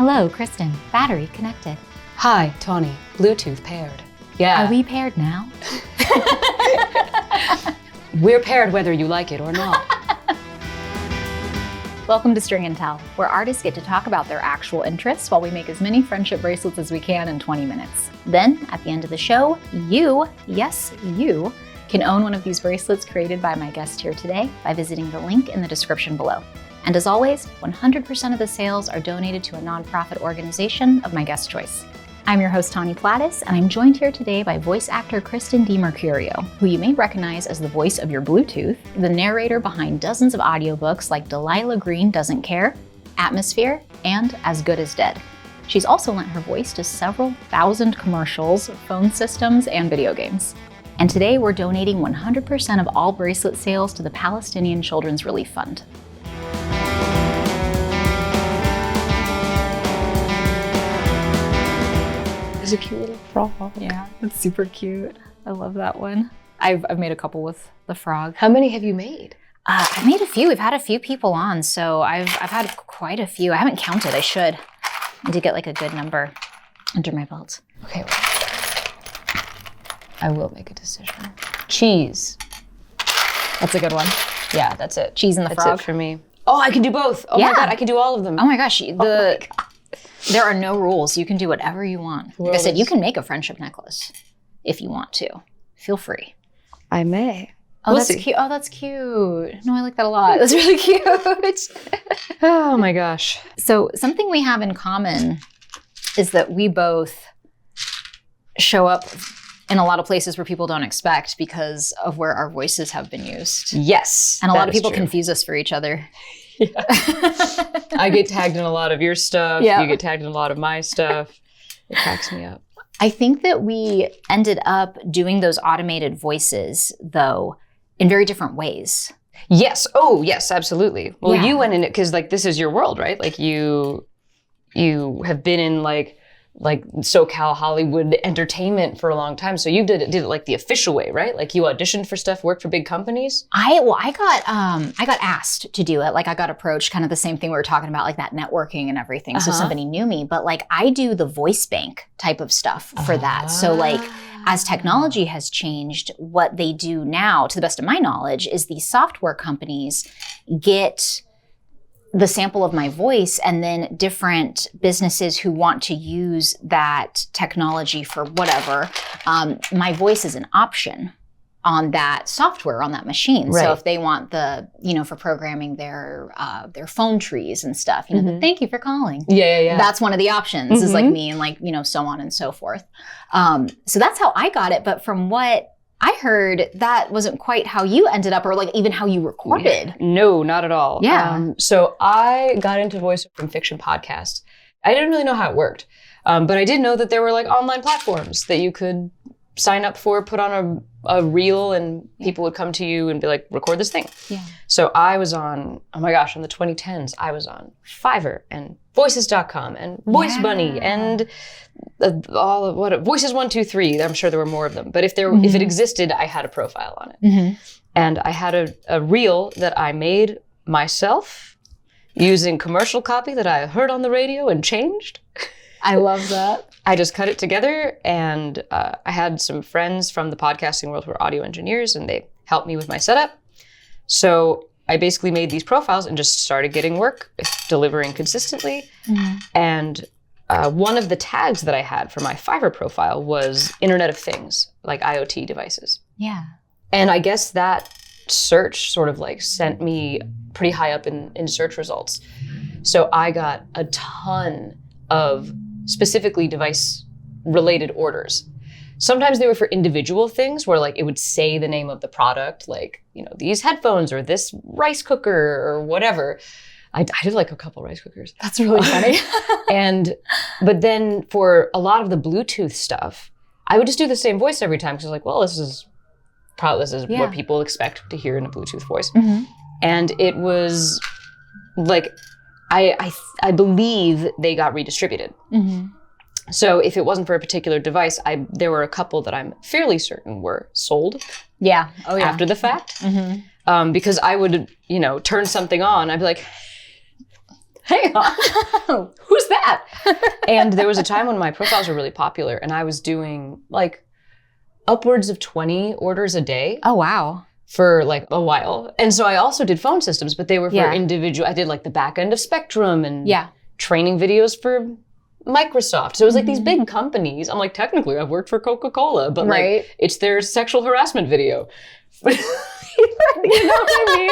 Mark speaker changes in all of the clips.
Speaker 1: Hello, Kristen. Battery connected.
Speaker 2: Hi, Tawny. Bluetooth paired. Yeah.
Speaker 1: Are we paired now?
Speaker 2: We're paired whether you like it or not.
Speaker 1: Welcome to String and Tell, where artists get to talk about their actual interests while we make as many friendship bracelets as we can in 20 minutes. Then, at the end of the show, you, yes, you, can own one of these bracelets created by my guest here today by visiting the link in the description below. And as always, 100% of the sales are donated to a nonprofit organization of my guest choice. I'm your host, Tawny Platis, and I'm joined here today by voice actor Kristen DiMercurio, who you may recognize as the voice of your Bluetooth, the narrator behind dozens of audiobooks like Delilah Green Doesn't Care, Atmosphere, and As Good as Dead. She's also lent her voice to several thousand commercials, phone systems, and video games. And today we're donating 100% of all bracelet sales to the Palestinian Children's Relief Fund.
Speaker 2: It's a cute little frog.
Speaker 1: Yeah, it's super cute. I love that one. I've made a couple with the frog.
Speaker 2: How many have you made?
Speaker 1: I've made a few. We've had a few people on, so I've had quite a few. I haven't counted. I should. I did get like a good number under my belt.
Speaker 2: Okay, I will make a decision. Cheese.
Speaker 1: That's a good one.
Speaker 2: Yeah, that's it.
Speaker 1: Cheese and the
Speaker 2: That's
Speaker 1: frog.
Speaker 2: it for me. Oh, I can do both. Oh
Speaker 1: Yeah.
Speaker 2: my God, I can do all of them.
Speaker 1: Oh my gosh, there are no rules. You can do whatever you want. Like I said, you can make a friendship necklace if you want to. Feel free.
Speaker 2: I may.
Speaker 1: Oh, that's cute. Oh, that's cute. No, I like that a lot. That's really cute.
Speaker 2: Oh my gosh.
Speaker 1: So something we have in common is that we both show up in a lot of places where people don't expect because of where our voices have been used.
Speaker 2: Yes.
Speaker 1: And a lot of people confuse us for each other.
Speaker 2: Yeah. I get tagged in a lot of your stuff.
Speaker 1: Yeah.
Speaker 2: You get tagged in a lot of my stuff. It cracks me up.
Speaker 1: I think that we ended up doing those automated voices, though, in very different ways.
Speaker 2: Yes. Oh, yes, absolutely. Well,
Speaker 1: Yeah.
Speaker 2: you went in it because like this is your world, right? Like you have been in like SoCal Hollywood entertainment for a long time. So you did it like the official way, right? Like you auditioned for stuff, worked for big companies.
Speaker 1: I got asked to do it. Like I got approached, kind of the same thing we were talking about, like that networking and everything. So somebody knew me, but like I do the voice bank type of stuff for that. So like as technology has changed, what they do now, to the best of my knowledge, is these software companies get the sample of my voice, and then different businesses who want to use that technology for whatever, my voice is an option on that software, on that machine.
Speaker 2: Right.
Speaker 1: So if they want for programming their phone trees and stuff, the thank you for calling.
Speaker 2: Yeah.
Speaker 1: That's one of the options is like me and like, so on and so forth. So that's how I got it. But from what I heard, that wasn't quite how you ended up, or like even how you recorded.
Speaker 2: No, not at all.
Speaker 1: Yeah.
Speaker 2: So I got into voice from fiction podcasts. I didn't really know how it worked, but I did know that there were like online platforms that you could sign up for, put on a reel, and people would come to you and be like, record this thing. Yeah. So I was on, oh my gosh, in the 2010s, I was on Fiverr and Voices.com and Voice Bunny and all of Voices 1, 2, 3. I'm sure there were more of them, but if it existed, I had a profile on it, and I had a reel that I made myself using commercial copy that I heard on the radio and changed.
Speaker 1: I love that.
Speaker 2: I just cut it together, and I had some friends from the podcasting world who are audio engineers, and they helped me with my setup. So I basically made these profiles and just started getting work, delivering consistently. And one of the tags that I had for my Fiverr profile was Internet of Things, like IoT devices.
Speaker 1: Yeah.
Speaker 2: And I guess that search sort of like sent me pretty high up in search results. So I got a ton of specifically device-related orders. Sometimes they were for individual things where like it would say the name of the product, like, these headphones or this rice cooker or whatever. I did like a couple rice cookers.
Speaker 1: That's really funny.
Speaker 2: But then for a lot of the Bluetooth stuff, I would just do the same voice every time because I was like, well, this is what people expect to hear in a Bluetooth voice. And it was like, I believe they got redistributed. So if it wasn't for a particular device, there were a couple that I'm fairly certain were sold.
Speaker 1: Yeah. Oh yeah.
Speaker 2: After the fact. Because I would, turn something on. I'd be like, hang on, who's that? And there was a time when my profiles were really popular and I was doing like upwards of 20 orders a day.
Speaker 1: Oh, wow.
Speaker 2: For like a while. And so I also did phone systems, but they were for individual. I did like the back end of Spectrum and training videos for Microsoft. So it was like these big companies. I'm like, technically I've worked for Coca-Cola, but like it's their sexual harassment video. You know what I mean?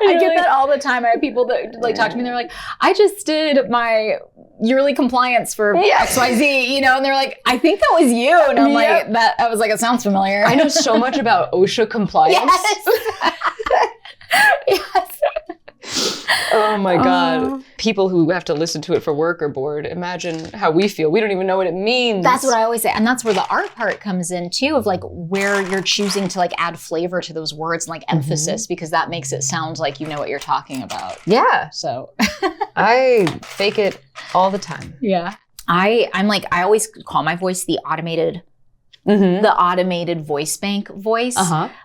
Speaker 1: I get that all the time. I have people that like talk to me and they're like, I just did my yearly compliance for XYZ, you know, and they're like, I think that was you. And I'm like, I was like, it sounds familiar.
Speaker 2: I know so much about OSHA compliance.
Speaker 1: Yes. Yes.
Speaker 2: Oh my God. People who have to listen to it for work are bored. Imagine how we feel. We don't even know what it means.
Speaker 1: That's what I always say. And that's where the art part comes in too, of like where you're choosing to like add flavor to those words and like emphasis, because that makes it sound like you know what you're talking about.
Speaker 2: Yeah.
Speaker 1: So
Speaker 2: I fake it all the time.
Speaker 1: Yeah. I'm like, I always call my voice the automated voice bank voice,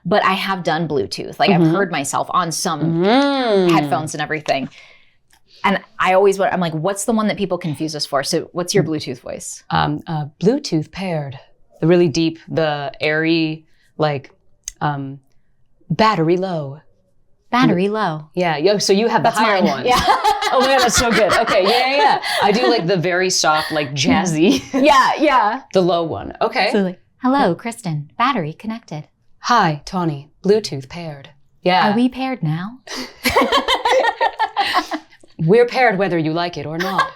Speaker 1: but I have done Bluetooth. Like I've heard myself on some headphones and everything. And I'm like, what's the one that people confuse us for? So what's your Bluetooth voice?
Speaker 2: Bluetooth paired. The really deep, the airy, like battery low.
Speaker 1: Battery low.
Speaker 2: Yeah. Yo, so you have the higher one.
Speaker 1: Yeah.
Speaker 2: Oh my God, that's so good. Okay. Yeah. I do like the very soft, like jazzy.
Speaker 1: Yeah.
Speaker 2: The low one. Okay.
Speaker 1: So like, hello, Kristen. Battery connected.
Speaker 2: Hi, Tawny. Bluetooth paired. Yeah.
Speaker 1: Are we paired now?
Speaker 2: We're paired whether you like it or not.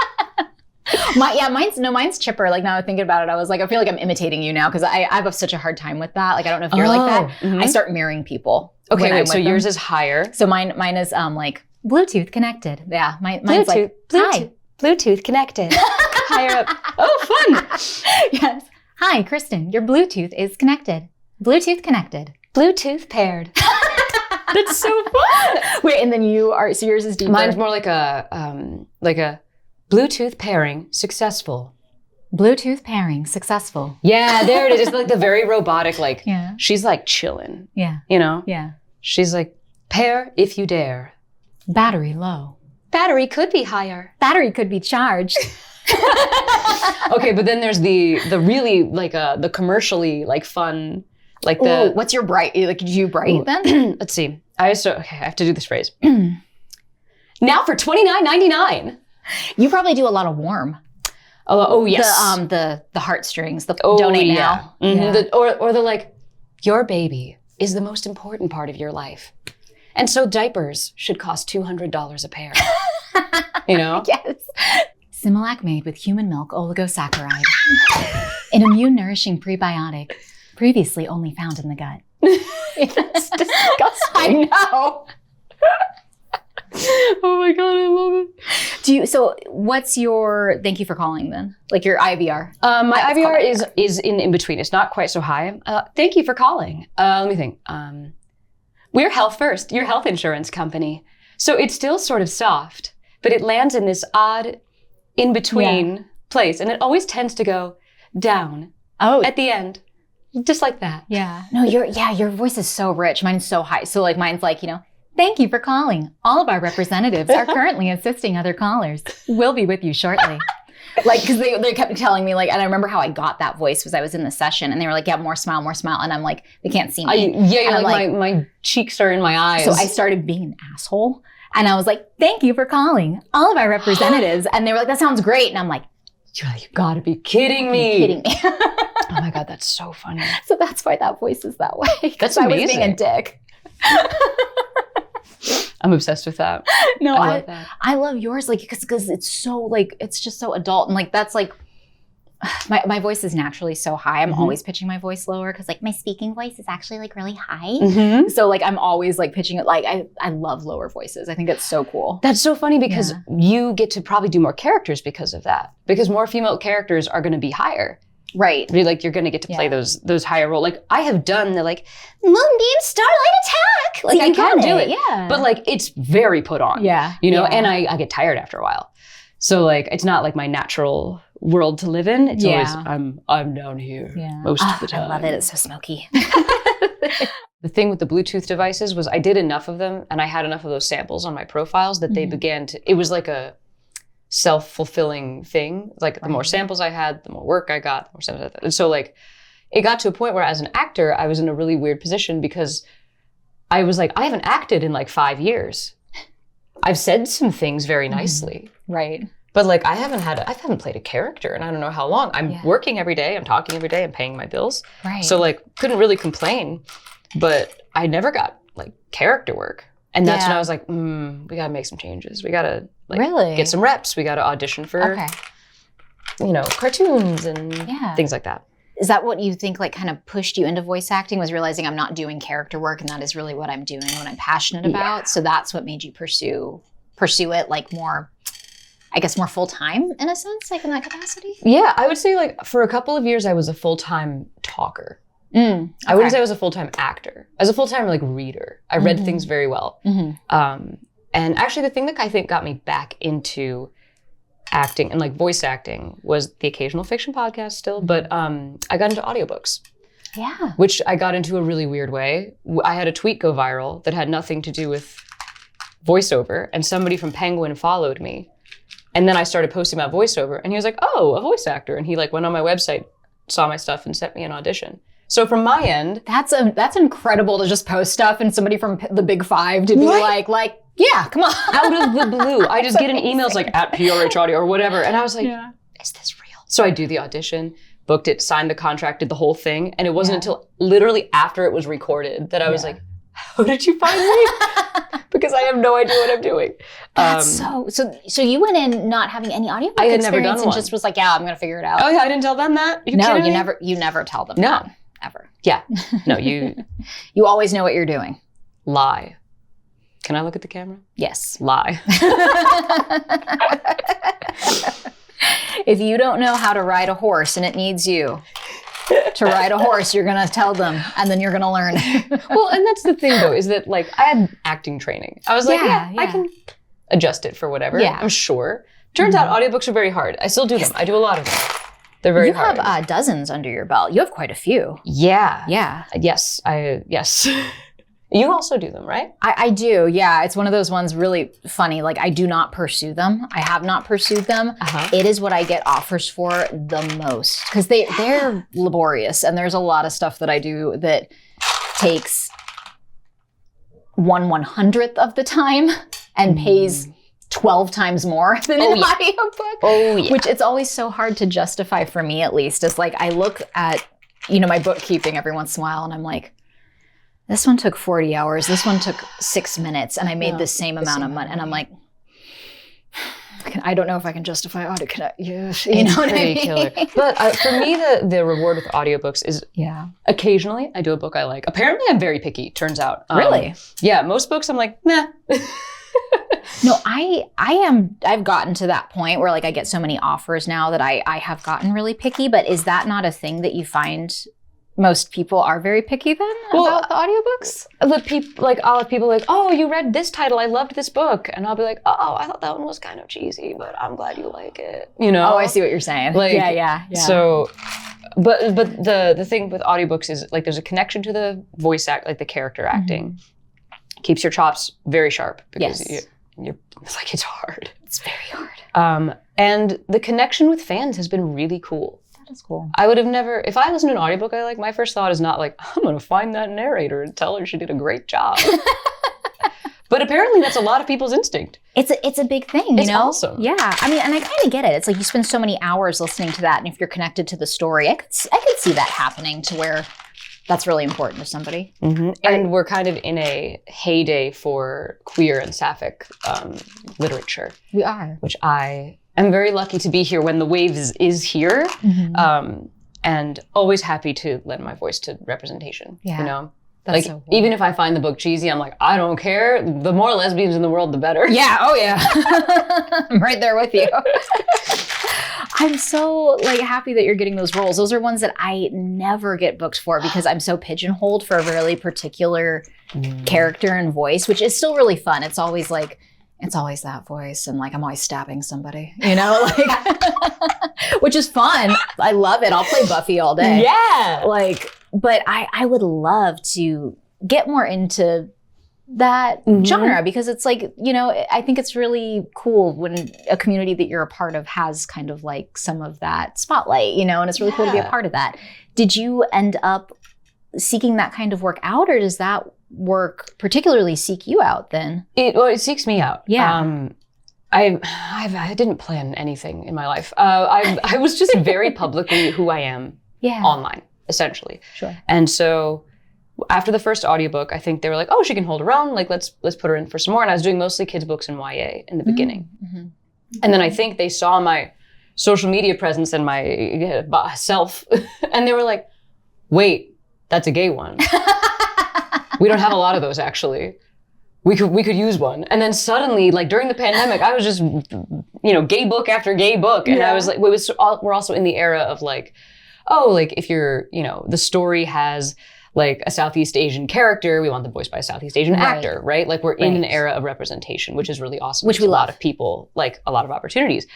Speaker 1: Mine's chipper. Like now I'm thinking about it, I was like, I feel like I'm imitating you now because I have such a hard time with that. Like I don't know if you're like that. I start mirroring people.
Speaker 2: Okay, wait, so yours is higher.
Speaker 1: So mine is like Bluetooth connected. Yeah, mine's like hi.
Speaker 2: Bluetooth connected. Higher up. Oh, fun.
Speaker 1: Yes. Hi, Kristen. Your Bluetooth is connected. Bluetooth connected.
Speaker 2: Bluetooth paired. That's so fun.
Speaker 1: Wait, and then so yours is deeper.
Speaker 2: Mine's more like a Bluetooth pairing successful.
Speaker 1: Bluetooth pairing successful.
Speaker 2: Yeah, there it is. It's like the very robotic, like, she's like chilling.
Speaker 1: Yeah.
Speaker 2: You know?
Speaker 1: Yeah.
Speaker 2: She's like, pair if you dare.
Speaker 1: Battery low.
Speaker 2: Battery could be higher.
Speaker 1: Battery could be charged.
Speaker 2: Okay, but then there's the really like the commercially like fun, like the.
Speaker 1: Ooh, what's your bright? Like, do you bright then?
Speaker 2: Let's see. I have to do this phrase. Now for $29.99.
Speaker 1: You probably do a lot of warm.
Speaker 2: Oh yes.
Speaker 1: The heartstrings. The donate now.
Speaker 2: Or the like, your baby is the most important part of your life, and so diapers should cost $200 a pair. You know?
Speaker 1: Yes. Similac made with human milk oligosaccharide. An immune nourishing prebiotic, previously only found in the gut.
Speaker 2: It's disgusting.
Speaker 1: I know.
Speaker 2: Oh my God, I love it.
Speaker 1: So what's your, thank you for calling then? Like your IVR?
Speaker 2: My IVR is in between. It's not quite so high. Thank you for calling. Let me think. We're Health First, your health insurance company. So it's still sort of soft, but it lands in this odd in-between place. And it always tends to go down at the end. Just like that.
Speaker 1: Yeah. No, your voice is so rich. Mine's so high. So like mine's like, thank you for calling. All of our representatives are currently assisting other callers. We'll be with you shortly. Like, because they kept telling me, like, and I remember how I got that voice was I was in the session and they were like, yeah, more smile. And I'm like, they can't see me.
Speaker 2: You're like my cheeks are in my eyes.
Speaker 1: So I started being an asshole. And I was like, thank you for calling all of our representatives. And they were like, that sounds great. And I'm like,
Speaker 2: you gotta be kidding me.
Speaker 1: Kidding me.
Speaker 2: Oh my God, that's so funny.
Speaker 1: So that's why that voice is that way.
Speaker 2: That's amazing.
Speaker 1: I was being a dick.
Speaker 2: I'm obsessed with that.
Speaker 1: No,
Speaker 2: I love that.
Speaker 1: I love yours, like, because it's so like, it's just so adult. And like, that's like, my voice is naturally so high. I'm always pitching my voice lower because like my speaking voice is actually like really high. So like, I'm always like pitching it. Like I love lower voices. I think it's so cool.
Speaker 2: That's so funny because you get to probably do more characters because of that. Because more female characters are going to be higher.
Speaker 1: Right.
Speaker 2: You're going to get to play those higher roles. Like I have done the like, Moonbeam Starlight Attack. Like I can do it. Yeah. But like, it's very put on.
Speaker 1: Yeah.
Speaker 2: And I get tired after a while. So like, it's not like my natural world to live in. It's always, I'm down here most of the time.
Speaker 1: I love it. It's so smoky.
Speaker 2: The thing with the Bluetooth devices was I did enough of them and I had enough of those samples on my profiles that they began to, it was like self-fulfilling thing. Like the more samples I had, the more work I got, the more samples I had. And so like, it got to a point where as an actor, I was in a really weird position because I was like, I haven't acted in like 5 years. I've said some things very nicely.
Speaker 1: Right.
Speaker 2: But like, I haven't played a character in I don't know how long. I'm working every day. I'm talking every day. I'm paying my bills.
Speaker 1: Right.
Speaker 2: So like, couldn't really complain, but I never got like character work. And that's when I was like, we gotta make some changes. We gotta like get some reps. We gotta audition for, cartoons and things like that.
Speaker 1: Is that what you think like kind of pushed you into voice acting, was realizing I'm not doing character work and that is really what I'm doing, what I'm passionate about? So that's what made you pursue it like more, I guess, more full-time in a sense, like in that capacity?
Speaker 2: Yeah, I would say like for a couple of years, I was a full-time talker. I wouldn't say I was a full-time actor. I was a full-time like reader. I read things very well. And actually the thing that I think got me back into acting and like voice acting was the occasional fiction podcast still, but I got into audiobooks. Yeah. Which I got into a really weird way. I had a tweet go viral that had nothing to do with voiceover, and somebody from Penguin followed me. And then I started posting about voiceover, and he was like, oh, a voice actor. And he like went on my website, saw my stuff, and sent me an audition. So from my end,
Speaker 1: that's incredible to just post stuff and somebody from the Big Five to be like, yeah, come on.
Speaker 2: Out of the blue. I just get an email, it's like at PRH Audio or whatever. And I was like, is this real? So I do the audition, booked it, signed the contract, did the whole thing. And it wasn't until literally after it was recorded that I was like, how did you find me? Because I have no idea what I'm doing.
Speaker 1: That's so you went in not having any audiobook
Speaker 2: I had
Speaker 1: experience
Speaker 2: never done
Speaker 1: and
Speaker 2: one.
Speaker 1: Just was like, yeah, I'm going to figure it out.
Speaker 2: Oh yeah, I didn't tell them that? You
Speaker 1: never tell them that. Ever.
Speaker 2: Yeah. No, you
Speaker 1: always know what you're doing.
Speaker 2: Lie. Can I look at the camera?
Speaker 1: Yes.
Speaker 2: Lie.
Speaker 1: If you don't know how to ride a horse and it needs you to ride a horse, you're going to tell them and then you're going to learn.
Speaker 2: Well, and that's the thing though, is that like I had acting training. I was like, I can adjust it for whatever. Yeah. I'm sure. Turns out audiobooks are very hard. I still do them. I do a lot of them. They're very hard.
Speaker 1: You have dozens under your belt. You have quite a few.
Speaker 2: Yeah.
Speaker 1: Yeah.
Speaker 2: Yes. Yes. You also do them, right?
Speaker 1: I do, yeah. It's one of those ones really funny. Like, I do not pursue them. I have not pursued them. It is what I get offers for the most. Because they're laborious. And there's a lot of stuff that I do that takes 1/100th of the time and pays 12 times more than an audiobook. Which it's always so hard to justify for me, at least. It's like, I look at, my bookkeeping every once in a while and I'm like, this one took 40 hours. This one took 6 minutes, and I made the same amount of money. And I'm like, I don't know if I can justify audio. You know what I mean?
Speaker 2: Killer. But for me, the reward with audiobooks is occasionally I do a book I like. Apparently, I'm very picky. Turns out.
Speaker 1: Really?
Speaker 2: Yeah. Most books I'm like, nah.
Speaker 1: No, I've gotten to that point where like I get so many offers now that I have gotten really picky. But is that not a thing that you find? Most people are very picky then about the audiobooks?
Speaker 2: I'll have people like, oh, you read this title. I loved this book. And I'll be like, oh, I thought that one was kind of cheesy, but I'm glad you like it.
Speaker 1: Oh, I see what you're saying.
Speaker 2: Like,
Speaker 1: yeah.
Speaker 2: So, but the thing with audiobooks is like there's a connection to the voice act, like the character acting. Keeps your chops very sharp because you're like, it's hard.
Speaker 1: It's very hard.
Speaker 2: And the connection with fans has been really cool.
Speaker 1: That's cool.
Speaker 2: I would have never, if I listen to an audiobook I like, my first thought is not like, I'm going to find that narrator and tell her she did a great job. But apparently that's a lot of people's instinct.
Speaker 1: It's a big thing,
Speaker 2: It's awesome.
Speaker 1: Yeah. I mean, and I kind of get it. It's like you spend so many hours listening to that, and if you're connected to the story, I could see that happening to where that's really important to somebody.
Speaker 2: And we're kind of in a heyday for queer and sapphic literature.
Speaker 1: We are.
Speaker 2: Which I'm very lucky to be here when the wave is here, and always happy to lend my voice to representation. Yeah, that's so cool. Even if I find the book cheesy, I'm like, I don't care. The more lesbians in the world, the better.
Speaker 1: Yeah. Oh yeah. I'm right there with you. I'm so happy that you're getting those roles. Those are ones that I never get booked for because I'm so pigeonholed for a really particular character and voice, which is still really fun. It's always that voice, and I'm always stabbing somebody, which is fun. I love it. I'll play Buffy all day.
Speaker 2: Yeah.
Speaker 1: But I would love to get more into that genre, because it's like, you know, I think it's really cool when a community that you're a part of has kind of like some of that spotlight, you know, and it's really cool to be a part of that. Did you end up seeking that kind of work out, or does that work particularly seek you out then?
Speaker 2: It seeks me out.
Speaker 1: Yeah.
Speaker 2: I didn't plan anything in my life. I was just very publicly who I am online, essentially.
Speaker 1: Sure.
Speaker 2: And so after the first audiobook, I think they were like, oh, she can hold her own. Like, let's put her in for some more. And I was doing mostly kids books and YA in the beginning. And then I think they saw my social media presence and my self, and they were like, wait, that's a gay one. We don't have a lot of those, actually. We could use one. And then suddenly, like during the pandemic, I was just, you know, gay book after gay book. And I was like, we're also in the era of like, oh, like if you're, you know, the story has like a Southeast Asian character, we want them voiced by a Southeast Asian actor, right? Like we're in an era of representation, which is really awesome.
Speaker 1: Which we love.
Speaker 2: A lot of people, like a lot of opportunities.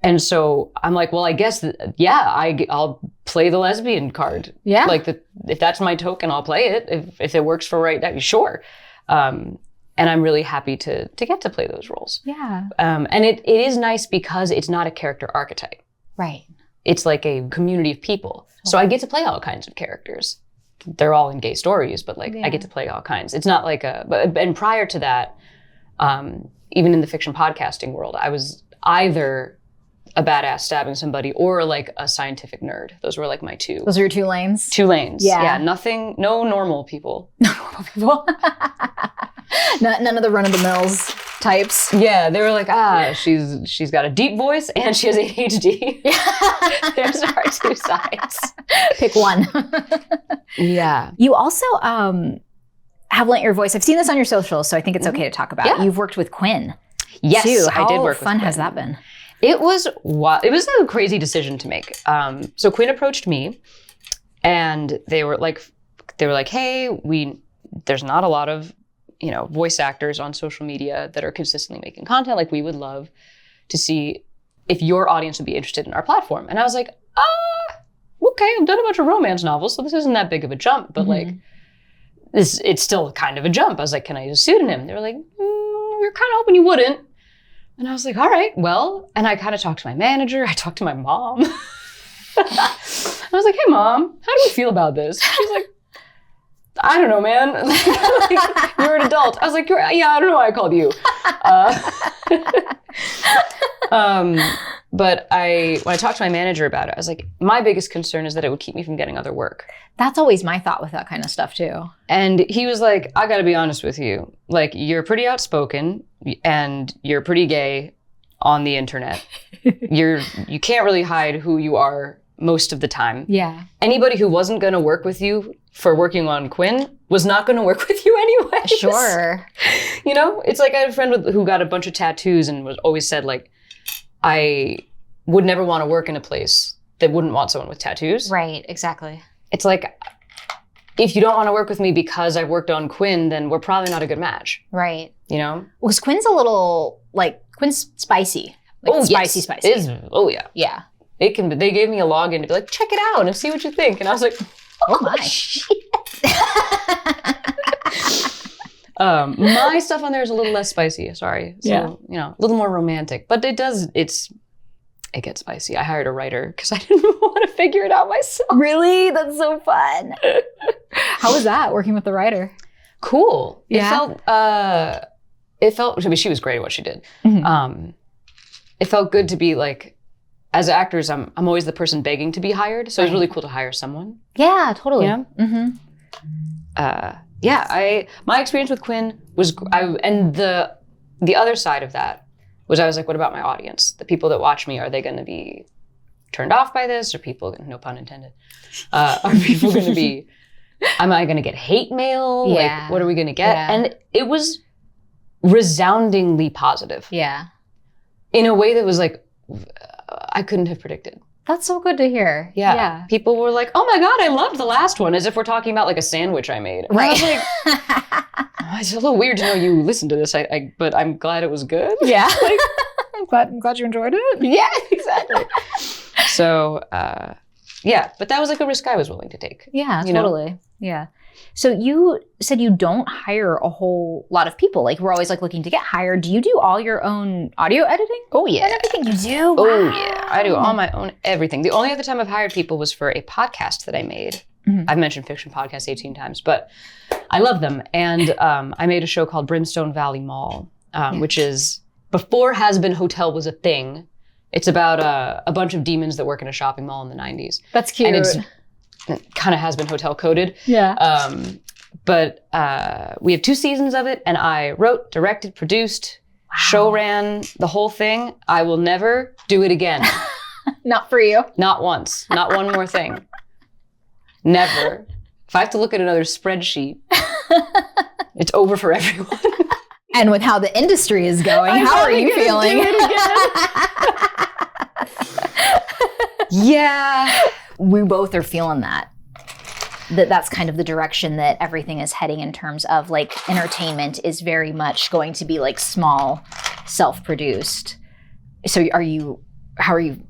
Speaker 2: And so I'm like, well, I guess, I'll play the lesbian card. Yeah. Like if that's my token, I'll play it. If it works for right now, sure. And I'm really happy to get to play those roles.
Speaker 1: Yeah.
Speaker 2: And it is nice because it's not a character archetype.
Speaker 1: Right.
Speaker 2: It's like a community of people. So I get to play all kinds of characters. They're all in gay stories, but like I get to play all kinds. It's not like and prior to that, even in the fiction podcasting world, I was either a badass stabbing somebody or like a scientific nerd. Those were like my two.
Speaker 1: Those are your two lanes?
Speaker 2: Two lanes.
Speaker 1: Yeah.
Speaker 2: No normal people.
Speaker 1: No normal people. None of the run-of-the-mills types.
Speaker 2: Yeah, they were like, she's got a deep voice and she has ADHD. There's our two sides.
Speaker 1: Pick one.
Speaker 2: Yeah.
Speaker 1: You also have lent your voice. I've seen this on your socials, so I think it's okay to talk about.
Speaker 2: Yeah.
Speaker 1: You've worked with Quinn.
Speaker 2: Yes,
Speaker 1: too.
Speaker 2: I did work with
Speaker 1: How fun
Speaker 2: Quinn.
Speaker 1: has that been?
Speaker 2: It was a crazy decision to make. So Quinn approached me, and they were like, hey, there's not a lot of, you know, voice actors on social media that are consistently making content. Like, we would love to see if your audience would be interested in our platform. And I was like, okay, I've done a bunch of romance novels, so this isn't that big of a jump, but like, it's still kind of a jump. I was like, can I use a pseudonym? They were like, we're kind of hoping you wouldn't. And I was like, all right, well, and I kind of talked to my manager. I talked to my mom. I was like, hey, Mom, how do you feel about this? She's like, I don't know, man. Like, you're an adult. I was like, yeah, I don't know why I called you. But when I talked to my manager about it, I was like, my biggest concern is that it would keep me from getting other work.
Speaker 1: That's always my thought with that kind of stuff too.
Speaker 2: And he was like, I gotta be honest with you. Like, you're pretty outspoken and you're pretty gay on the internet. You can't really hide who you are most of the time. Yeah. Anybody who wasn't gonna work with you for working on Quinn was not gonna work with you anyway.
Speaker 1: Sure.
Speaker 2: You know, it's like I had a friend who got a bunch of tattoos and was always said like, I would never want to work in a place that wouldn't want someone with tattoos.
Speaker 1: Right, exactly.
Speaker 2: It's like, if you don't want to work with me because I worked on Quinn, then we're probably not a good match.
Speaker 1: Right.
Speaker 2: You know?
Speaker 1: Well, because Quinn's a little, like, Quinn's spicy. Like, spicy.
Speaker 2: Yeah.
Speaker 1: Yeah.
Speaker 2: They gave me a login to be like, check it out and see what you think. And I was like,
Speaker 1: oh my.
Speaker 2: Shit. My stuff on there is a little less spicy, sorry. So, you know, a little more romantic. But it gets spicy. I hired a writer because I didn't want to figure it out myself.
Speaker 1: Really? That's so fun. How was that, working with the writer?
Speaker 2: Cool.
Speaker 1: Yeah.
Speaker 2: It felt, I mean, she was great at what she did. Mm-hmm. It felt good to be like, as actors, I'm always the person begging to be hired. So it was really cool to hire someone.
Speaker 1: Yeah, totally.
Speaker 2: Yeah. Mm-hmm. My experience with Quinn was, and the other side of that was I was like, what about my audience? The people that watch me, are they going to be turned off by this? Or people, no pun intended, are people going to be, am I going to get hate mail?
Speaker 1: Yeah.
Speaker 2: Like, what are we going to get?
Speaker 1: Yeah.
Speaker 2: And it was resoundingly positive.
Speaker 1: Yeah.
Speaker 2: In a way that was like, I couldn't have predicted.
Speaker 1: That's so good to hear.
Speaker 2: Yeah. People were like, oh my God, I loved the last one, as if we're talking about like a sandwich I made. And
Speaker 1: right.
Speaker 2: I was like, it's a little weird to know you listened to this, but I'm glad it was good.
Speaker 1: Yeah.
Speaker 2: Like,
Speaker 1: I'm glad you enjoyed it.
Speaker 2: Yeah, exactly. So, yeah, but that was like a risk I was willing to take.
Speaker 1: Yeah,
Speaker 2: you know?
Speaker 1: totally. Yeah. So you said you don't hire a whole lot of people. Like we're always like looking to get hired. Do you do all your own audio editing?
Speaker 2: Oh yeah.
Speaker 1: And everything you do?
Speaker 2: Oh
Speaker 1: Wow.
Speaker 2: yeah. I do all my own everything. The only other time I've hired people was for a podcast that I made.
Speaker 1: Mhm.
Speaker 2: I've mentioned fiction podcasts 18 times, but I love them. And I made a show called Brimstone Valley Mall, which is before Has Been Hotel was a thing. It's about a bunch of demons that work in a shopping mall in the 90s.
Speaker 1: That's cute.
Speaker 2: And it kind of has been hotel coded.
Speaker 1: Yeah.
Speaker 2: But we have 2 seasons of it, and I wrote, directed, produced, show ran the whole thing. I will never do it again.
Speaker 1: Not for you.
Speaker 2: Not once. Not one more thing. Never. If I have to look at another spreadsheet, it's over for everyone.
Speaker 1: And with how the industry is going, how are you feeling?
Speaker 2: Yeah.
Speaker 1: We both are feeling that's kind of the direction that everything is heading in terms of like entertainment is very much going to be like small, self-produced. So how are you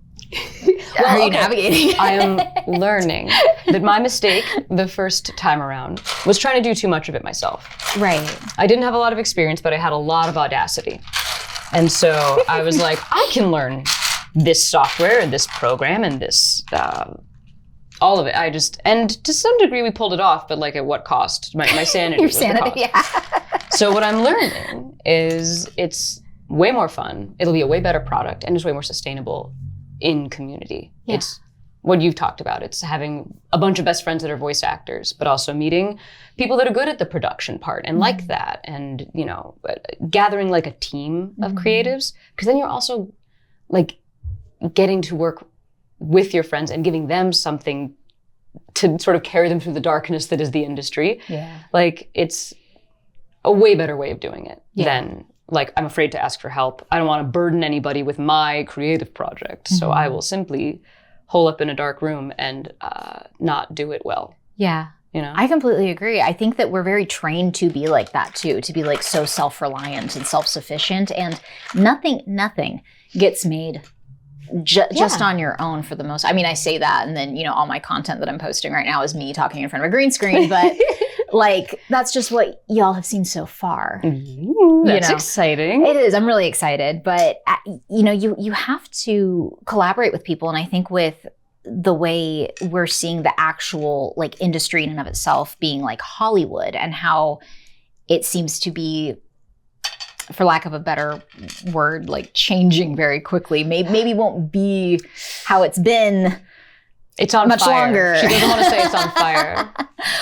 Speaker 1: navigating?
Speaker 2: I am learning that my mistake the first time around was trying to do too much of it myself.
Speaker 1: Right.
Speaker 2: I didn't have a lot of experience, but I had a lot of audacity. And so I was like, I can learn this software and this program and this, all of it. And to some degree we pulled it off, but like at what cost? My sanity.
Speaker 1: Your sanity, yeah.
Speaker 2: So what I'm learning is it's way more fun. It'll be a way better product and it's way more sustainable in community.
Speaker 1: Yeah.
Speaker 2: It's what you've talked about. It's having a bunch of best friends that are voice actors, but also meeting people that are good at the production part and like that. And, you know, gathering like a team of creatives, because then you're also like getting to work with your friends and giving them something to sort of carry them through the darkness that is the industry.
Speaker 1: Yeah.
Speaker 2: Like it's a way better way of doing it than like, I'm afraid to ask for help. I don't want to burden anybody with my creative project. So I will simply hole up in a dark room and not do it well.
Speaker 1: Yeah.
Speaker 2: You know?
Speaker 1: I completely agree. I think that we're very trained to be like that too, to be like so self-reliant and self-sufficient, and nothing gets made just on your own for the most. I mean, I say that, and then, you know, all my content that I'm posting right now is me talking in front of a green screen, but like, that's just what y'all have seen so far.
Speaker 2: Ooh, that's exciting.
Speaker 1: It is. I'm really excited, but you know, you have to collaborate with people. And I think with the way we're seeing the actual like industry in and of itself being like Hollywood, and how it seems to be, for lack of a better word, like changing very quickly. Maybe won't be how it's been.
Speaker 2: It's on
Speaker 1: much
Speaker 2: fire.
Speaker 1: Longer.
Speaker 2: She doesn't want to say it's on fire.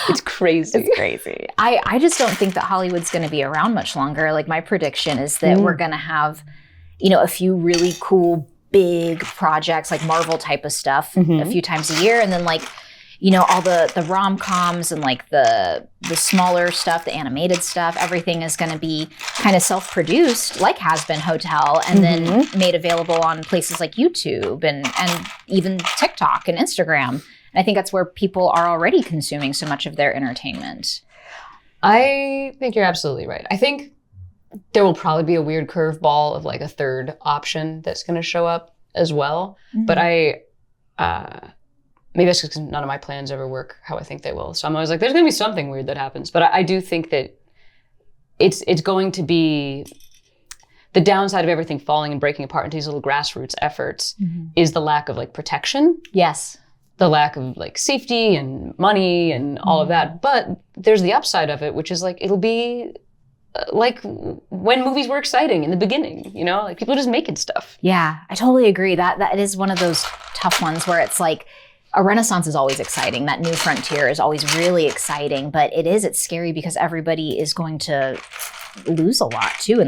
Speaker 2: It's crazy.
Speaker 1: It's crazy. I just don't think that Hollywood's going to be around much longer. Like, my prediction is that we're going to have, you know, a few really cool, big projects, like Marvel type of stuff a few times a year. And then like, you know, all the rom-coms and like the smaller stuff, the animated stuff, everything is going to be kind of self-produced, like Has Been Hotel, and then made available on places like YouTube and even TikTok and Instagram. And I think that's where people are already consuming so much of their entertainment.
Speaker 2: I think you're absolutely right. I think there will probably be a weird curveball of like a third option that's going to show up as well. But maybe that's because none of my plans ever work how I think they will. So I'm always like, there's going to be something weird that happens. But I do think that it's going to be the downside of everything falling and breaking apart into these little grassroots efforts is the lack of like protection.
Speaker 1: Yes.
Speaker 2: The lack of like safety and money and all of that. But there's the upside of it, which is like, it'll be like when movies were exciting in the beginning, you know, like people are just making stuff.
Speaker 1: Yeah, I totally agree. That is one of those tough ones where it's like, a renaissance is always exciting. That new frontier is always really exciting, but it's scary because everybody is going to lose a lot too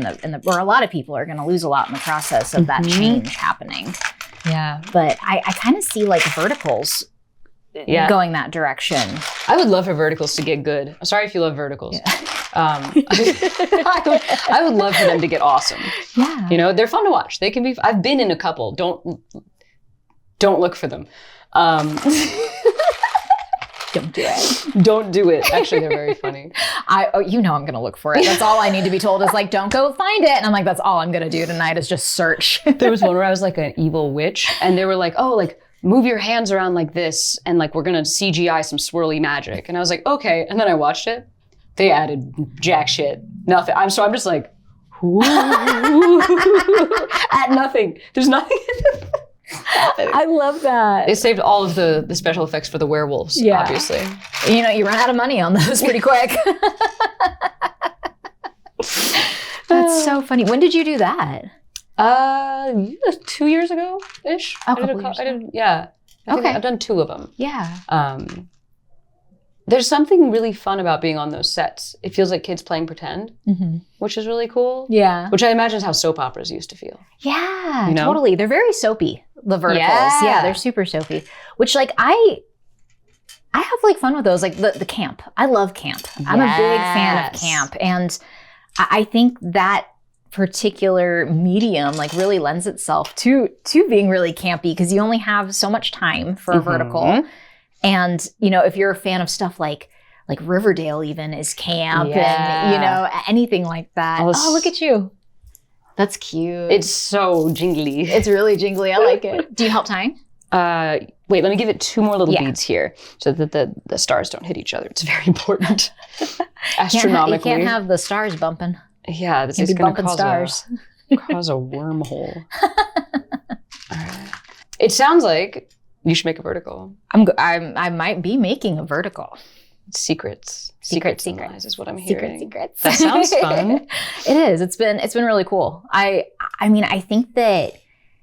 Speaker 1: or a lot of people are going to lose a lot in the process of that change happening. Yeah. But I kind of see like verticals going that direction.
Speaker 2: I would love for verticals to get good. I'm sorry if you love verticals. Yeah. I would love for them to get awesome.
Speaker 1: Yeah.
Speaker 2: You know, they're fun to watch. They can be, I've been in a couple. Don't look for them. Don't
Speaker 1: do it.
Speaker 2: Don't do it. Actually, they're very funny.
Speaker 1: You know I'm going to look for it. That's all I need to be told is like, don't go find it. And I'm like, that's all I'm going to do tonight is just search.
Speaker 2: There was one where I was like an evil witch and they were like, oh, like move your hands around like this, and like we're gonna CGI some swirly magic. And I was like, okay. And then I watched it. They added jack shit, nothing. I'm just like, at nothing. There's nothing.
Speaker 1: I love that.
Speaker 2: They saved all of the special effects for the werewolves, obviously.
Speaker 1: You know, you run out of money on those pretty quick. That's so funny. When did you do that?
Speaker 2: 2 years ago-ish.
Speaker 1: Oh, a couple years ago.
Speaker 2: Yeah. I think
Speaker 1: Okay.
Speaker 2: I've done 2 of them.
Speaker 1: Yeah.
Speaker 2: There's something really fun about being on those sets. It feels like kids playing pretend, which is really cool.
Speaker 1: Yeah.
Speaker 2: Which I imagine is how soap operas used to feel.
Speaker 1: Yeah,
Speaker 2: You know?
Speaker 1: totally. They're very soapy, the verticals. Yeah, they're super soapy. Which like I have like fun with those, like the camp. I love camp. I'm a big fan of camp. And I think that particular medium like really lends itself to being really campy because you only have so much time for a vertical. And, you know, if you're a fan of stuff like Riverdale even is camp and, you know, anything like that. Oh, look at you. That's cute.
Speaker 2: It's so jingly.
Speaker 1: It's really jingly. I like it. Do you help tying?
Speaker 2: Wait, let me give it 2 more little beads here so that the stars don't hit each other. It's very important. Astronomically.
Speaker 1: You can't have the stars bumping.
Speaker 2: Yeah, this is going to cause a wormhole. All right. It sounds like you should make a vertical.
Speaker 1: I might be making a vertical.
Speaker 2: Secrets.
Speaker 1: Secrets
Speaker 2: is what I'm hearing.
Speaker 1: Secrets.
Speaker 2: That sounds fun.
Speaker 1: It is. It's been really cool. I mean, I think that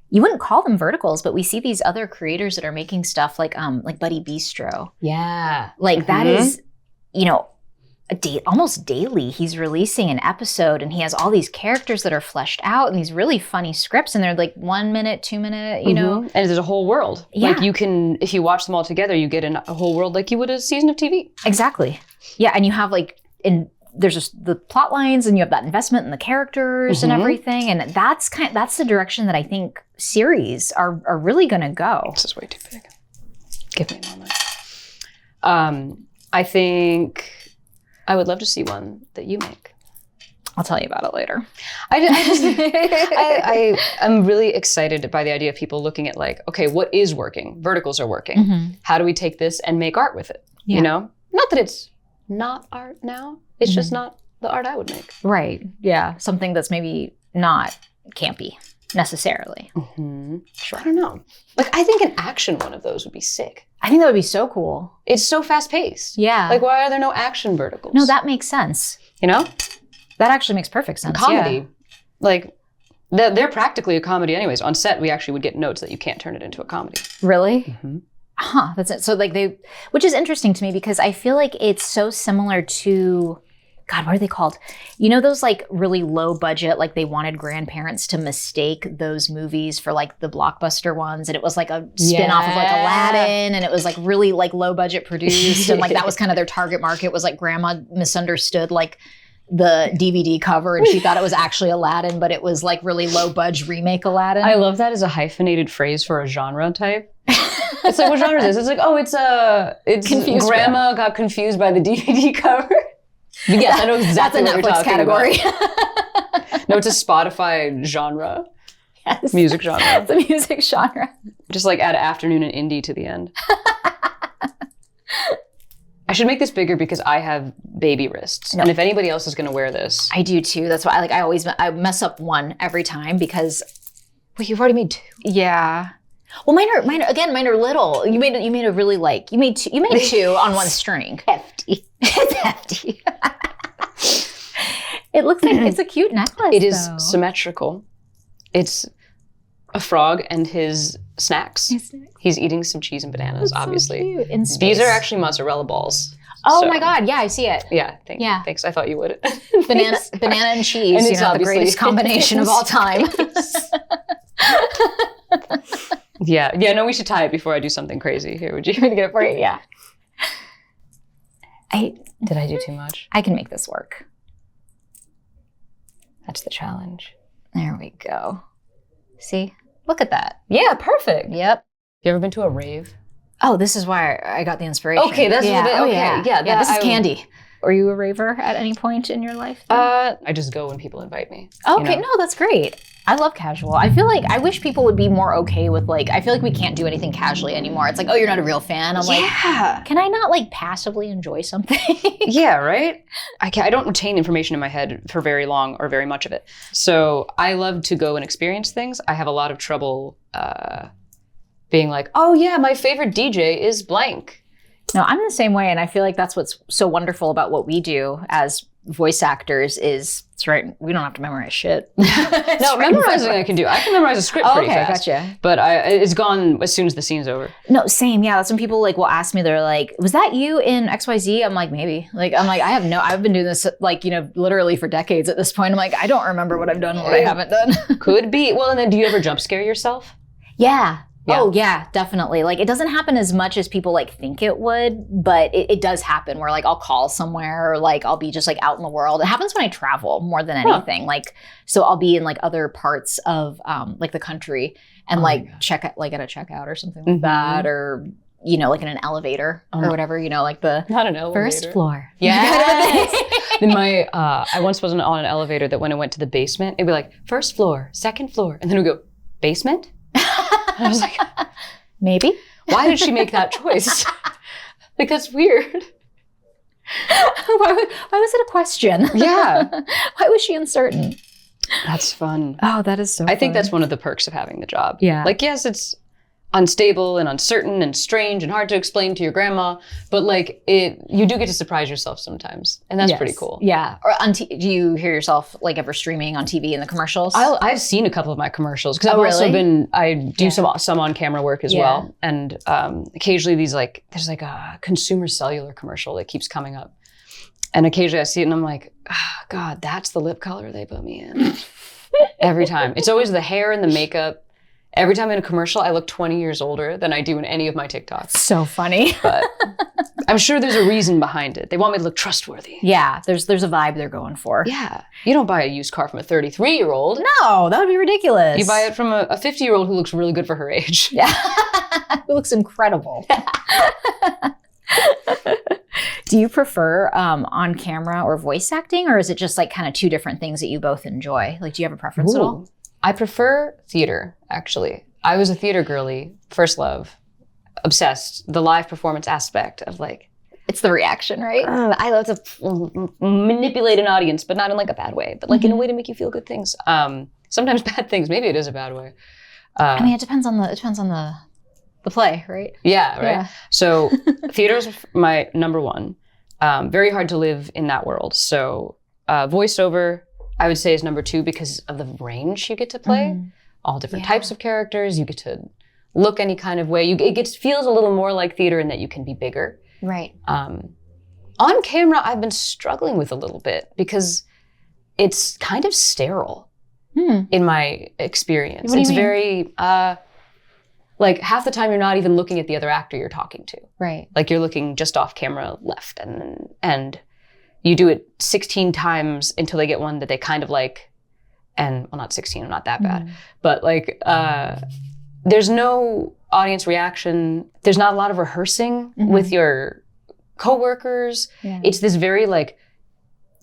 Speaker 1: you wouldn't call them verticals, but we see these other creators that are making stuff like Buddy Bistro.
Speaker 2: Yeah.
Speaker 1: Like that is, you know, almost daily he's releasing an episode and he has all these characters that are fleshed out and these really funny scripts and they're like 1 minute, 2 minute, you know.
Speaker 2: And there's a whole world.
Speaker 1: Yeah.
Speaker 2: Like you can, if you watch them all together, you get a whole world like you would a season of TV.
Speaker 1: Exactly. Yeah, and you have like, there's just the plot lines and you have that investment in the characters and everything. And that's the direction that I think series are really gonna go.
Speaker 2: This is way too big. Give me a moment. I think I would love to see one that you make.
Speaker 1: I'll tell you about it later.
Speaker 2: I'm really excited by the idea of people looking at like, okay, what is working? Verticals are working. How do we take this and make art with it?
Speaker 1: Yeah.
Speaker 2: You know? Not that it's not art now. It's just not the art I would make.
Speaker 1: Right. Yeah. Something that's maybe not campy necessarily.
Speaker 2: Sure. I don't know. Like, I think an action one of those would be sick.
Speaker 1: I think that would be so cool.
Speaker 2: It's so fast paced.
Speaker 1: Yeah.
Speaker 2: Like, why are there no action verticals?
Speaker 1: No, that makes sense.
Speaker 2: You know?
Speaker 1: That actually makes perfect sense.
Speaker 2: Comedy.
Speaker 1: Yeah.
Speaker 2: Like, they're practically a comedy anyways. On set, we actually would get notes that you can't turn it into a comedy.
Speaker 1: Really? Huh. That's it. So like which is interesting to me because I feel like it's so similar to, God, what are they called? You know, those like really low budget, like they wanted grandparents to mistake those movies for like the blockbuster ones. And it was like a spin-off of like Aladdin and it was like really like low budget produced. And like that was kind of their target market was like grandma misunderstood like the DVD cover and she thought it was actually Aladdin, but it was like really low budget remake Aladdin.
Speaker 2: I love that as a hyphenated phrase for a genre type. It's like, what genre is this? It's like, oh, it's
Speaker 1: Confused
Speaker 2: grandma got confused by the DVD cover. But yes, I know exactly
Speaker 1: That's a
Speaker 2: what you're
Speaker 1: Netflix
Speaker 2: talking
Speaker 1: category.
Speaker 2: about. No, it's a Spotify genre.
Speaker 1: Yes.
Speaker 2: Music genre.
Speaker 1: It's a music genre.
Speaker 2: Just like add afternoon and indie to the end. I should make this bigger because I have baby wrists. No. And if anybody else is going to wear this.
Speaker 1: I do too. That's why I mess up one every time because.
Speaker 2: Wait, you've already made 2?
Speaker 1: Yeah. Well, mine are little. You made a really like, you made 2 on one string.
Speaker 2: Hefty.
Speaker 1: It's hefty. It looks like it's a cute necklace.
Speaker 2: It is symmetrical. It's a frog and his snacks. He's eating some cheese and bananas,
Speaker 1: That's
Speaker 2: obviously.
Speaker 1: So cute. In space.
Speaker 2: These are actually mozzarella balls.
Speaker 1: Oh my God. Yeah, I see it.
Speaker 2: Yeah. Thanks. I thought you would.
Speaker 1: Banana and cheese.
Speaker 2: And it's
Speaker 1: the greatest combination of all time.
Speaker 2: Yeah. No, we should tie it before I do something crazy. Here, would you?
Speaker 1: Get it for you? Yeah.
Speaker 2: Did I do too much?
Speaker 1: I can make this work.
Speaker 2: That's the challenge.
Speaker 1: There we go. See? Look at that.
Speaker 2: Yeah, perfect.
Speaker 1: Yep.
Speaker 2: You ever been to a rave?
Speaker 1: Oh, this is why I got the inspiration.
Speaker 2: Okay, that's
Speaker 1: okay.
Speaker 2: Yeah,
Speaker 1: this is candy. Are you a raver at any point in your life?
Speaker 2: I just go when people invite me.
Speaker 1: Okay, no, that's great. I love casual. I feel like I wish people would be more okay with like, I feel like we can't do anything casually anymore. It's like, oh, you're not a real fan. I'm like, can I not like passively enjoy something?
Speaker 2: Yeah, right? I don't retain information in my head for very long or very much of it. So I love to go and experience things. I have a lot of trouble being like, oh yeah, my favorite DJ is blank.
Speaker 1: No, I'm the same way. And I feel like that's what's so wonderful about what we do as voice actors is it's right. We don't have to memorize shit.
Speaker 2: No, memorizing I can do. I can memorize a script pretty fast.
Speaker 1: Gotcha.
Speaker 2: But it's gone as soon as the scene's over.
Speaker 1: No, same. Yeah, that's when people like will ask me. They're like, "Was that you in XYZ?" I'm like, maybe. Like, I've been doing this like literally for decades at this point. I'm like, I don't remember what I've done and what I haven't done.
Speaker 2: Could be. Well, and then do you ever jump scare yourself?
Speaker 1: Yeah. Oh yeah, definitely. Like it doesn't happen as much as people like think it would, but it does happen where like I'll call somewhere or like I'll be just like out in the world. It happens when I travel more than anything. Like, so I'll be in like other parts of like the country and check like at a checkout or something like that, or like in an elevator or whatever, like the
Speaker 2: not an elevator.
Speaker 1: First floor.
Speaker 2: Yes. In my I once was on an elevator that when it went to the basement, it'd be like first floor, second floor, and then it would go basement. I was like,
Speaker 1: maybe.
Speaker 2: Why did she make that choice? Like, that's weird.
Speaker 1: Why was it a question?
Speaker 2: Yeah.
Speaker 1: Why was she uncertain?
Speaker 2: That's fun.
Speaker 1: Oh, that is so
Speaker 2: I think that's one of the perks of having the job.
Speaker 1: Yeah.
Speaker 2: Like, yes, it's unstable and uncertain and strange and hard to explain to your grandma, but like you do get to surprise yourself sometimes, and that's pretty cool.
Speaker 1: Yeah. Or do you hear yourself like ever streaming on TV in the commercials?
Speaker 2: I've seen a couple of my commercials because I've also been I do some on camera work as well, and occasionally there's like a consumer cellular commercial that keeps coming up, and occasionally I see it and I'm like, oh, God, that's the lip color they put me in. Every time. It's always the hair and the makeup. Every time in a commercial, I look 20 years older than I do in any of my TikToks.
Speaker 1: So funny.
Speaker 2: But I'm sure there's a reason behind it. They want me to look trustworthy.
Speaker 1: Yeah, there's a vibe they're going for.
Speaker 2: Yeah. You don't buy a used car from a 33-year-old.
Speaker 1: No, that would be ridiculous.
Speaker 2: You buy it from a 50-year-old who looks really good for her age.
Speaker 1: Yeah. Who looks incredible. Do you prefer on camera or voice acting, or is it just like kind of two different things that you both enjoy? Like, do you have a preference at all?
Speaker 2: I prefer theater, actually. I was a theater girly, first love, obsessed. The live performance aspect of like...
Speaker 1: It's the reaction, right?
Speaker 2: I love to manipulate an audience, but not in like a bad way, but like in a way to make you feel good things. Sometimes bad things. Maybe it is a bad way.
Speaker 1: I mean, it depends on the play, right?
Speaker 2: Yeah, right?
Speaker 1: Yeah.
Speaker 2: So theater's my number one. Very hard to live in that world. So voiceover, I would say, is number two because of the range you get to play. All different types of characters. You get to look any kind of way. It feels a little more like theater in that you can be bigger.
Speaker 1: Right.
Speaker 2: On camera, I've been struggling with a little bit because it's kind of sterile in my experience.
Speaker 1: What do you
Speaker 2: it's
Speaker 1: mean?
Speaker 2: Very, like half the time you're not even looking at the other actor you're talking to.
Speaker 1: Right.
Speaker 2: Like you're looking just off camera left and you do it 16 times until they get one that they kind of like, and well, not 16, I'm not that bad, but like, there's no audience reaction. There's not a lot of rehearsing with your coworkers. Yeah. It's this very like,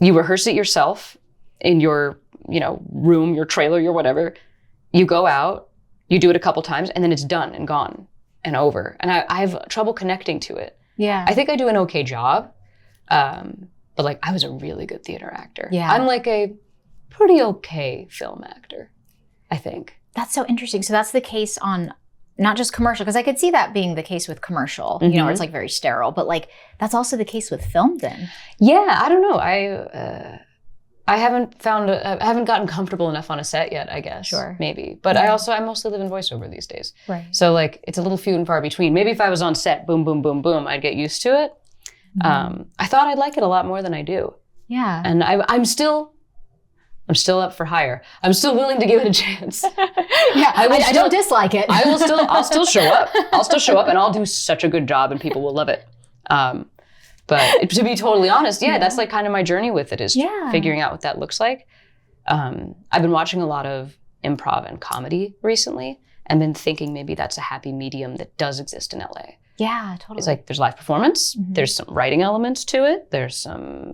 Speaker 2: you rehearse it yourself in your, room, your trailer, your whatever. You go out, you do it a couple times, and then it's done and gone and over. And I have trouble connecting to it. Yeah. I think I do an okay job. But like, I was a really good theater actor. Yeah. I'm like a pretty okay film actor, I think.
Speaker 1: That's so interesting. So that's the case on not just commercial, because I could see that being the case with commercial, where it's like very sterile, but like that's also the case with film then. Yeah,
Speaker 2: I don't know. I haven't gotten comfortable enough on a set yet, I guess. Sure. Maybe. But I mostly live in voiceover these days. Right. So like, it's a little few and far between. Maybe if I was on set, boom, boom, boom, boom, I'd get used to it. I thought I'd like it a lot more than I do. Yeah. And I'm still up for hire. I'm still willing to give it a chance.
Speaker 1: I don't dislike it.
Speaker 2: I'll still show up. I'll still show up and I'll do such a good job and people will love it. But to be totally honest, that's like kind of my journey with it is figuring out what that looks like. I've been watching a lot of improv and comedy recently and been thinking maybe that's a happy medium that does exist in LA.
Speaker 1: Yeah, totally.
Speaker 2: It's like there's live performance, there's some writing elements to it, there's some,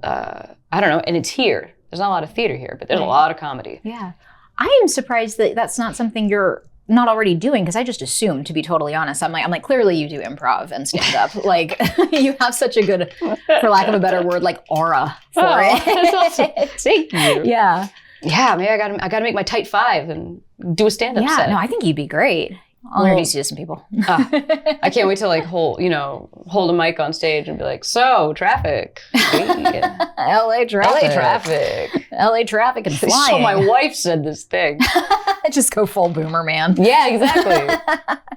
Speaker 2: I don't know, and it's here. There's not a lot of theater here, but there's a lot of comedy.
Speaker 1: Yeah. I am surprised that that's not something you're not already doing, because I just assumed, to be totally honest. I'm like, clearly you do improv and stand up. Like, you have such a good, for lack of a better word, like aura for it.
Speaker 2: That's awesome. Thank you.
Speaker 1: Yeah.
Speaker 2: Yeah, maybe I gotta make my tight 5 and do a stand-up set.
Speaker 1: No, I think you'd be great. I'll introduce you to some people.
Speaker 2: I can't wait to like hold a mic on stage and be like, so traffic.
Speaker 1: LA traffic. LA traffic and flying.
Speaker 2: So my wife said this thing.
Speaker 1: Just go full boomer, man.
Speaker 2: Yeah, exactly.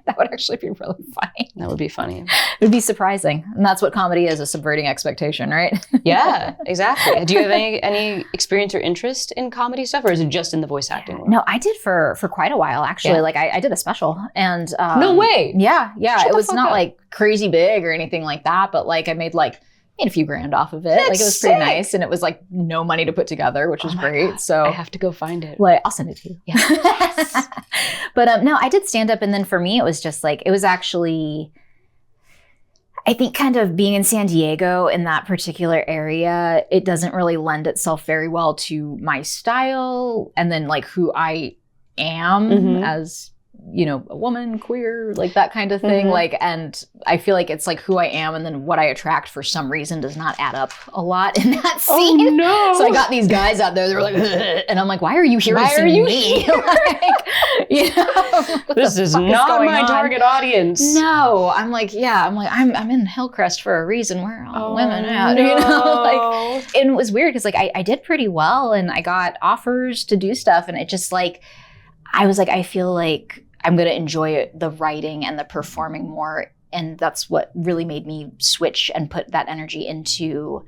Speaker 1: That would actually be really funny.
Speaker 2: That would be funny.
Speaker 1: It would be surprising. And that's what comedy is, a subverting expectation, right?
Speaker 2: Yeah, exactly. Do you have any experience or interest in comedy stuff, or is it just in the voice acting world?
Speaker 1: No, I did for quite a while, actually.
Speaker 2: Yeah.
Speaker 1: Like I did a special. And
Speaker 2: no way.
Speaker 1: Yeah.
Speaker 2: Shut
Speaker 1: it was not
Speaker 2: up.
Speaker 1: like crazy big or anything like that, but like I made a few grand off of it.
Speaker 2: That's
Speaker 1: like it was pretty
Speaker 2: sick.
Speaker 1: nice, and it was like no money to put together, which was great.
Speaker 2: God.
Speaker 1: So
Speaker 2: I have to go find it.
Speaker 1: Well, I'll send it to you.
Speaker 2: Yeah.
Speaker 1: But no, I did stand up, and then for me, it was just like, it was actually, I think, kind of being in San Diego in that particular area, it doesn't really lend itself very well to my style, and then like who I am as, a woman, queer, like that kind of thing. Like, and I feel like it's like who I am, and then what I attract for some reason does not add up a lot in that scene.
Speaker 2: Oh no!
Speaker 1: So I got these guys out there, they were like, ugh, and I'm like, why are you here to see me?
Speaker 2: This is not my target audience.
Speaker 1: No, I'm I'm in Hillcrest for a reason. Where are all women at?
Speaker 2: No.
Speaker 1: And it was weird because like I did pretty well, and I got offers to do stuff, and it just like, I was like, I feel like I'm going to enjoy the writing and the performing more. And that's what really made me switch and put that energy into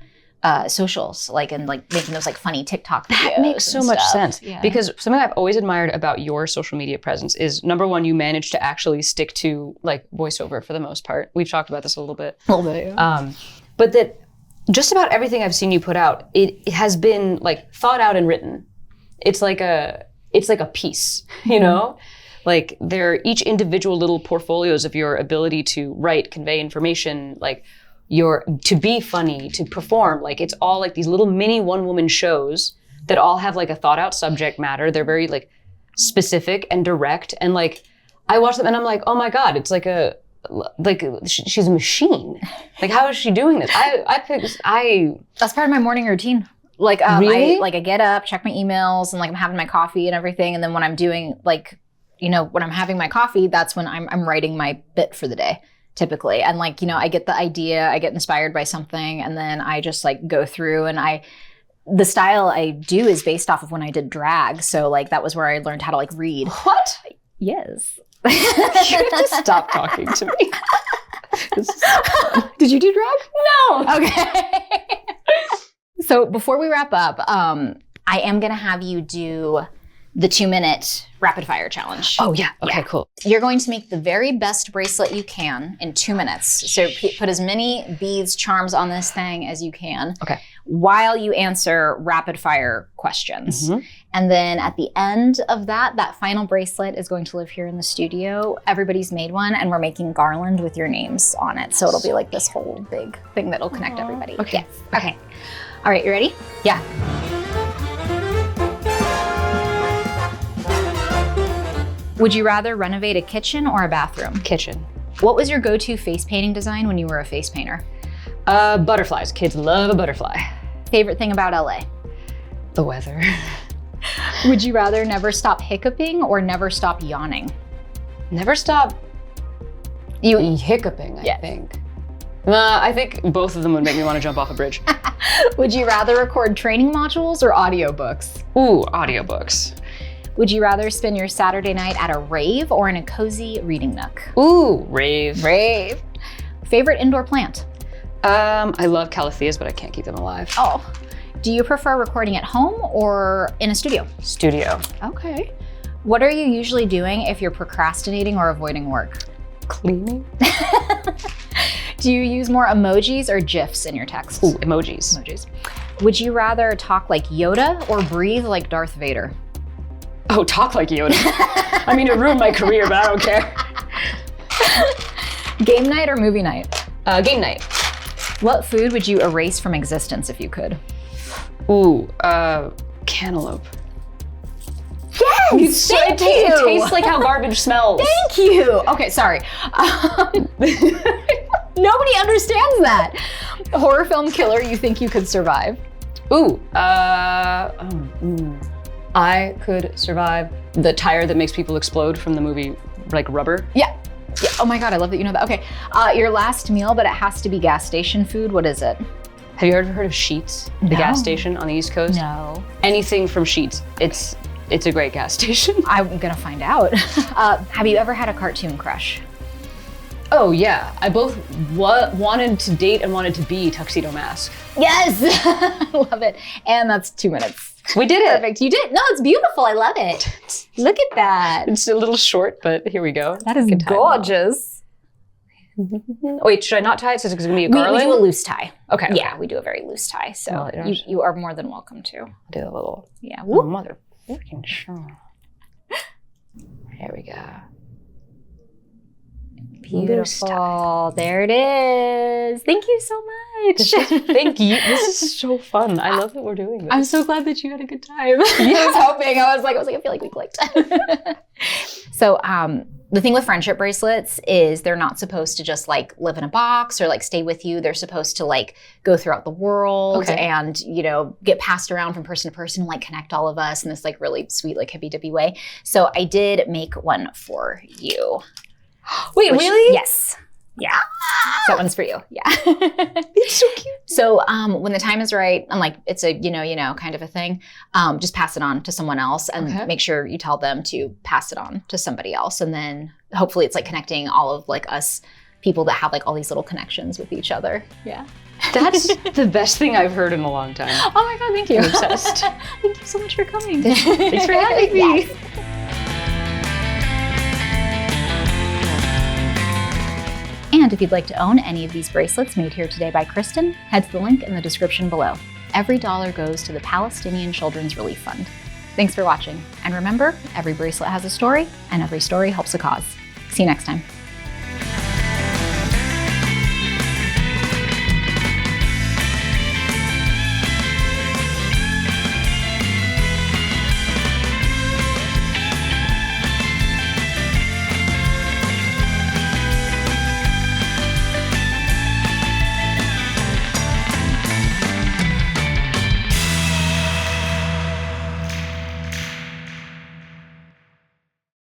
Speaker 1: socials, and making those funny TikTok videos.
Speaker 2: That makes so much sense.
Speaker 1: Yeah.
Speaker 2: Because something I've always admired about your social media presence is, number one, you managed to actually stick to voiceover for the most part. We've talked about this a little bit. Yeah. But that just about everything I've seen you put out, it has been thought out and written. It's like a piece, Like they're each individual little portfolios of your ability to write, convey information, to be funny, to perform. It's all these little mini one-woman shows that all have a thought-out subject matter. They're very specific and direct. And I watch them and I'm like, oh my God, it's she's a machine. How is she doing this?
Speaker 1: That's part of my morning routine.
Speaker 2: Really?
Speaker 1: I get up, check my emails, and I'm having my coffee and everything. And then when I'm doing when I'm having my coffee, that's when I'm writing my bit for the day, typically. And I get the idea, I get inspired by something, and then I just go through, and the style I do is based off of when I did drag. So that was where I learned how to read.
Speaker 2: What?
Speaker 1: Yes.
Speaker 2: You have to stop talking to me.
Speaker 1: Did you do drag?
Speaker 2: No.
Speaker 1: Okay. So before we wrap up, I am going to have you do the 2-minute rapid fire challenge.
Speaker 2: Oh yeah. Okay, cool.
Speaker 1: You're going to make the very best bracelet you can in 2 minutes. So put as many beads, charms on this thing as you can.
Speaker 2: Okay.
Speaker 1: While you answer rapid fire questions. And then at the end of that final bracelet is going to live here in the studio. Everybody's made one, and we're making garland with your names on it. So it'll be this whole big thing that'll connect everybody.
Speaker 2: Okay.
Speaker 1: Yeah. Okay. All right, you ready?
Speaker 2: Yeah.
Speaker 1: Would you rather renovate a kitchen or a bathroom?
Speaker 2: Kitchen.
Speaker 1: What was your go-to face painting design when you were a face painter?
Speaker 2: Butterflies. Kids love a butterfly.
Speaker 1: Favorite thing about LA?
Speaker 2: The weather.
Speaker 1: Would you rather never stop hiccuping or never stop yawning?
Speaker 2: Never stop hiccuping, I think. I think both of them would make me want to jump off a bridge.
Speaker 1: Would you rather record training modules or audiobooks?
Speaker 2: Ooh, audiobooks.
Speaker 1: Would you rather spend your Saturday night at a rave or in a cozy reading nook?
Speaker 2: Ooh, rave.
Speaker 1: Rave. Favorite indoor plant?
Speaker 2: I love calatheas, but I can't keep them alive.
Speaker 1: Oh. Do you prefer recording at home or in a studio?
Speaker 2: Studio.
Speaker 1: Okay. What are you usually doing if you're procrastinating or avoiding work?
Speaker 2: Cleaning.
Speaker 1: Do you use more emojis or GIFs in your texts?
Speaker 2: Ooh, emojis.
Speaker 1: Emojis. Would you rather talk like Yoda or breathe like Darth Vader?
Speaker 2: Oh, talk like Yoda. I mean, it ruined my career, but I don't care.
Speaker 1: Game night or movie night?
Speaker 2: Game night.
Speaker 1: What food would you erase from existence if you could?
Speaker 2: Ooh, cantaloupe.
Speaker 1: Yes! Thank you.
Speaker 2: It tastes like how garbage smells.
Speaker 1: Thank you. Okay, sorry. Nobody understands that. Horror film killer you think you could survive?
Speaker 2: Ooh, I could survive the tire that makes people explode from the movie, like Rubber.
Speaker 1: Yeah. Oh my God, I love that you know that. Okay, your last meal, but it has to be gas station food. What is it?
Speaker 2: Have you ever heard of Sheetz, the gas station on the East Coast?
Speaker 1: No.
Speaker 2: Anything from Sheetz. It's a great gas station.
Speaker 1: I'm gonna find out. Have you ever had a cartoon crush?
Speaker 2: Oh yeah, I both wanted to date and wanted to be Tuxedo Mask.
Speaker 1: Yes, I love it. And that's 2 minutes.
Speaker 2: We did it.
Speaker 1: Perfect. You did. No, it's beautiful. I love it. Look at that.
Speaker 2: It's a little short, but here we go.
Speaker 1: That is gorgeous.
Speaker 2: Wait, should I not tie it since it's going to be a garland?
Speaker 1: We do a loose tie.
Speaker 2: Okay.
Speaker 1: Yeah, we do a very loose tie. So you are more than welcome to.
Speaker 2: I'll do a little.
Speaker 1: Yeah.
Speaker 2: Oh, mother freaking sure. There we go.
Speaker 1: Beautiful. There it is. Thank you so much.
Speaker 2: Thank you. This is so fun. I love that we're doing this.
Speaker 1: I'm so glad that you had a good time. I was hoping. I was like, I feel like we clicked. So, the thing with friendship bracelets is they're not supposed to just like live in a box or like stay with you. They're supposed to like go throughout the world and, you know, get passed around from person to person and like connect all of us in this like really sweet, like hippy dippy way. So I did make one for you.
Speaker 2: Wait, really?
Speaker 1: Yes. Yeah. So that one's for you. Yeah.
Speaker 2: It's so cute.
Speaker 1: So when the time is right, and like it's a you know kind of a thing, just pass it on to someone else and make sure you tell them to pass it on to somebody else. And then hopefully it's like connecting all of like us people that have like all these little connections with each other. Yeah.
Speaker 2: That's the best thing I've heard in a long time.
Speaker 1: Oh my God, thank you.
Speaker 2: I'm obsessed.
Speaker 1: Thank you so much for coming.
Speaker 2: Thanks for having me.
Speaker 1: Yes. And if you'd like to own any of these bracelets made here today by Kristen, head to the link in the description below. Every dollar goes to the Palestinian Children's Relief Fund. Thanks for watching. And remember, every bracelet has a story, and every story helps a cause. See you next time.